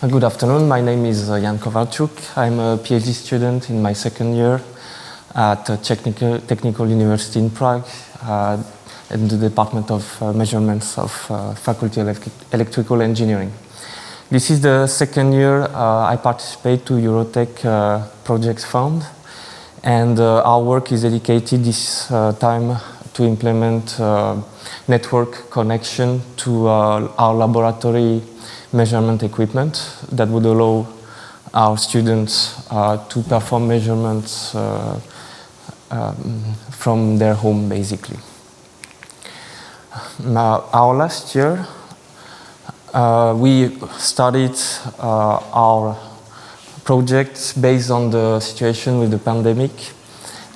Good afternoon, my name is Yann Kowalczuk. I'm a PhD student in my second year at Technical University in Prague in the Department of Measurements of Faculty of Electrical Engineering. This is the second year I participate to EuroTeQ Projects Fund, and our work is dedicated this time to implement network connection to our laboratory measurement equipment that would allow our students to perform measurements from their home, basically. Our last year, we started our project based on the situation with the pandemic.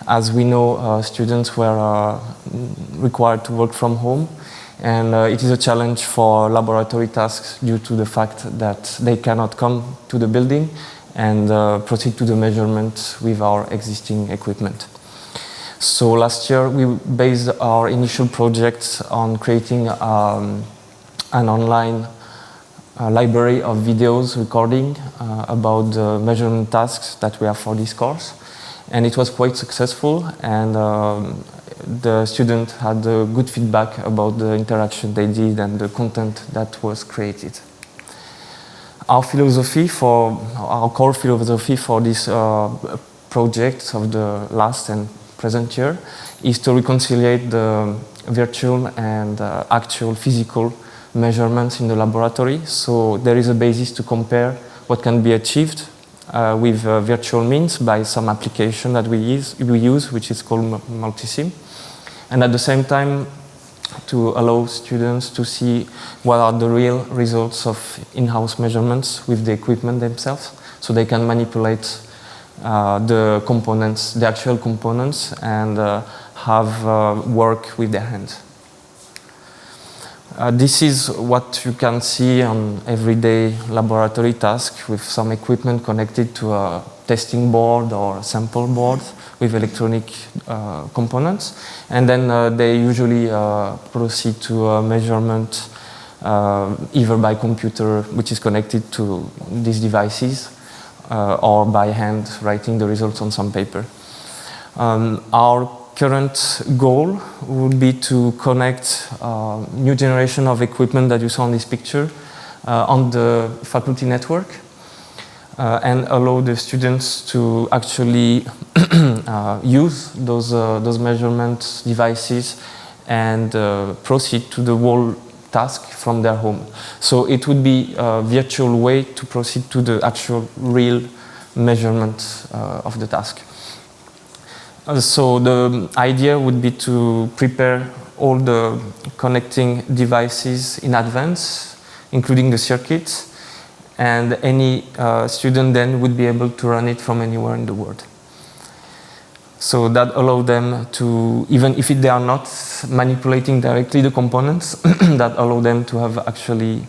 As we know, students were required to work from home, and it is a challenge for laboratory tasks due to the fact that they cannot come to the building and proceed to the measurement with our existing equipment. So last year we based our initial project on creating an online library of videos recording about the measurement tasks that we have for this course. And it was quite successful, and the students had good feedback about the interaction they did and the content that was created. Our core philosophy for this project of the last and present year is to reconcile the virtual and actual physical measurements in the laboratory. So there is a basis to compare what can be achieved with virtual means by some application that we use, which is called Multisim. And at the same time, to allow students to see what are the real results of in-house measurements with the equipment themselves, so they can manipulate the components, the actual components, and have work with their hands. This is what you can see on everyday laboratory task with some equipment connected to a testing board or sample board with electronic components. And then they usually proceed to a measurement either by computer, which is connected to these devices, or by hand writing the results on some paper. Our current goal would be to connect new generation of equipment that you saw in this picture on the faculty network and allow the students to actually use those measurement devices and proceed to the whole task from their home. So it would be a virtual way to proceed to the actual real measurement of the task. So the idea would be to prepare all the connecting devices in advance, including the circuits, and any student then would be able to run it from anywhere in the world. So that allows them to, even if they are not manipulating directly the components, that allow them to have actually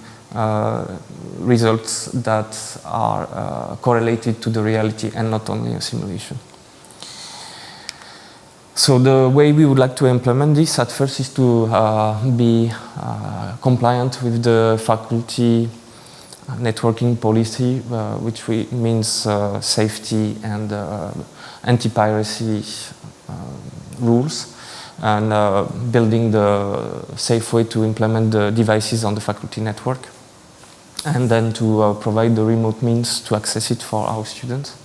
results that are correlated to the reality and not only a simulation. So the way we would like to implement this at first is to be compliant with the faculty networking policy, which means safety and anti-piracy rules, and building the safe way to implement the devices on the faculty network, and then to provide the remote means to access it for our students.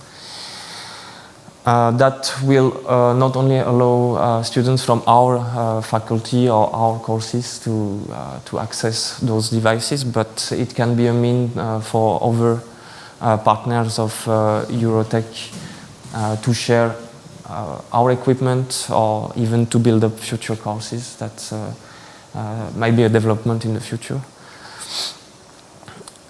That will not only allow students from our faculty or our courses to access those devices, but it can be a means for other partners of EuroTeQ to share our equipment, or even to build up future courses. That might be a development in the future.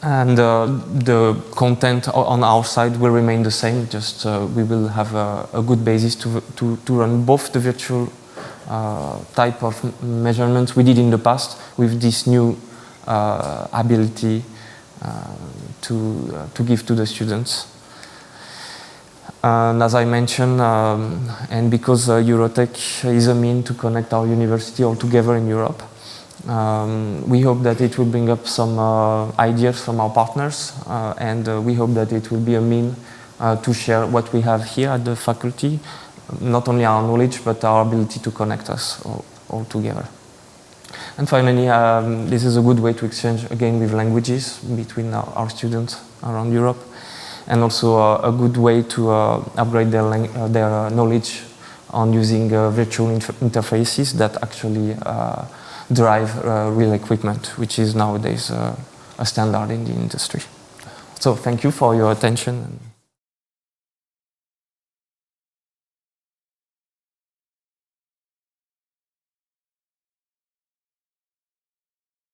And the content on our side will remain the same, just we will have a good basis to run both the virtual type of measurements we did in the past with this new ability to give to the students. And as I mentioned, and because EuroTeQ is a means to connect our university all together in Europe, We hope that it will bring up some ideas from our partners, and we hope that it will be a means to share what we have here at the faculty, not only our knowledge, but our ability to connect us all together. And finally, this is a good way to exchange again with languages between our students around Europe, and also a good way to upgrade their knowledge on using virtual interfaces that actually drive real equipment, which is nowadays a standard in the industry. So thank you for your attention.